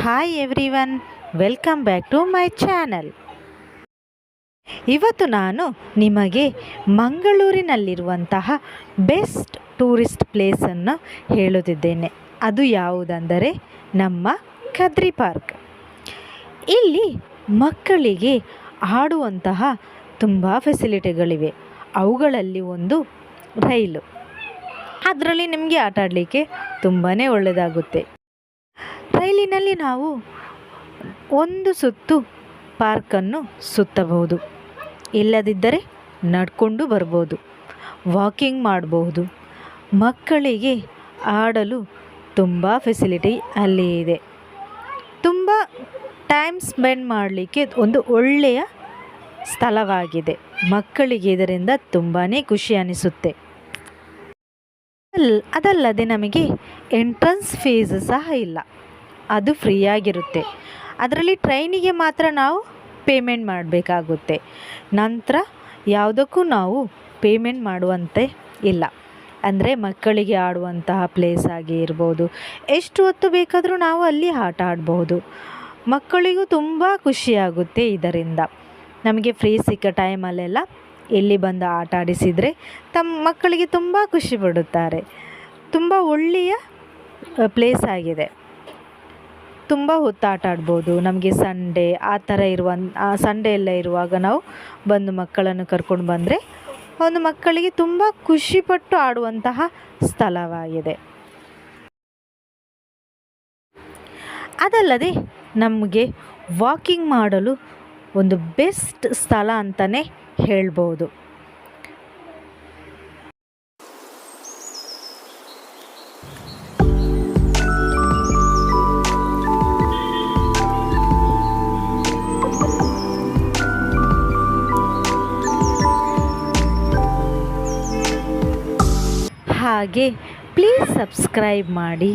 Hi everyone, welcome back to my channel. ಇವತ್ತು ನಾನು ನಿಮಗೆ ಮಂಗಳೂರಿನಲ್ಲಿರುವಂತಹ ಬೆಸ್ಟ್ ಟೂರಿಸ್ಟ್ ಪ್ಲೇಸನ್ನು ಹೇಳುತ್ತಿದ್ದೇನೆ. ಅದು ಯಾವುದೆಂದರೆ ನಮ್ಮ ಕದ್ರಿ ಪಾರ್ಕ್. ಇಲ್ಲಿ ಮಕ್ಕಳಿಗೆ ಆಡುವಂತಹ ತುಂಬ ಫೆಸಿಲಿಟಿಗಳಿವೆ. ಅವುಗಳಲ್ಲಿ ಒಂದು ರೈಲು. ಅದರಲ್ಲಿ ನಿಮಗೆ ಆಟ ಆಡಲಿಕ್ಕೆ ತುಂಬಾ ಒಳ್ಳೆಯದಾಗುತ್ತೆ. ರೈಲಿನಲ್ಲಿ ನಾವು ಒಂದು ಸುತ್ತು ಪಾರ್ಕನ್ನು ಸುತ್ತಬಹುದು, ಇಲ್ಲದಿದ್ದರೆ ನಡ್ಕೊಂಡು ಬರ್ಬೋದು, ವಾಕಿಂಗ್ ಮಾಡಬಹುದು. ಮಕ್ಕಳಿಗೆ ಆಡಲು ತುಂಬ ಫೆಸಿಲಿಟಿ ಅಲ್ಲಿ ಇದೆ. ತುಂಬ ಟೈಮ್ ಸ್ಪೆಂಡ್ ಮಾಡಲಿಕ್ಕೆ ಒಂದು ಒಳ್ಳೆಯ ಸ್ಥಳವಾಗಿದೆ. ಮಕ್ಕಳಿಗೆ ಇದರಿಂದ ತುಂಬಾ ಖುಷಿ ಅನಿಸುತ್ತೆ. ಅದಲ್ಲದೆ ನಮಗೆ ಎಂಟ್ರೆನ್ಸ್ ಫೀಸ್ ಸಹ ಇಲ್ಲ, ಅದು ಫ್ರೀಯಾಗಿರುತ್ತೆ. ಅದರಲ್ಲಿ ಟ್ರೈನಿಗೆ ಮಾತ್ರ ನಾವು ಪೇಮೆಂಟ್ ಮಾಡಬೇಕಾಗುತ್ತೆ. ನಂತರ ಯಾವುದಕ್ಕೂ ನಾವು ಪೇಮೆಂಟ್ ಮಾಡುವಂತೆ ಇಲ್ಲ. ಅಂದರೆ ಮಕ್ಕಳಿಗೆ ಆಡುವಂತಹ ಪ್ಲೇಸ್ ಆಗಿ ಇರ್ಬೋದು, ಎಷ್ಟು ಹೊತ್ತು ಬೇಕಾದರೂ ನಾವು ಅಲ್ಲಿ ಆಟ ಆಡಬಹುದು. ಮಕ್ಕಳಿಗೂ ತುಂಬ ಖುಷಿಯಾಗುತ್ತೆ ಇದರಿಂದ. ನಮಗೆ ಫ್ರೀ ಸಿಕ್ಕ ಟೈಮಲ್ಲೆಲ್ಲ ಇಲ್ಲಿ ಬಂದು ಆಟ ಆಡಿಸಿದರೆ ಮಕ್ಕಳಿಗೆ ತುಂಬ ಖುಷಿ ಪಡುತ್ತಾರೆ. ತುಂಬ ಒಳ್ಳೆಯ ಪ್ಲೇಸ್ ಆಗಿದೆ. ತುಂಬ ಹೊತ್ತು ಆಟ ಆಡ್ಬೋದು. ನಮಗೆ ಸಂಡೇ ಆ ಥರ ಸಂಡೇ ಎಲ್ಲ ಇರುವಾಗ ನಾವು ಬಂದು ಮಕ್ಕಳನ್ನು ಕರ್ಕೊಂಡು ಬಂದರೆ ಒಂದು ಮಕ್ಕಳಿಗೆ ತುಂಬ ಖುಷಿಪಟ್ಟು ಆಡುವಂತಹ ಸ್ಥಳವಾಗಿದೆ. ಅದಲ್ಲದೆ ನಮಗೆ ವಾಕಿಂಗ್ ಮಾಡಲು ಒಂದು ಬೆಸ್ಟ್ ಸ್ಥಳ ಅಂತಲೇ ಹೇಳ್ಬೋದು. ಹಾಗೆ ಪ್ಲೀಸ್ ಸಬ್ಸ್ಕ್ರೈಬ್ ಮಾಡಿ.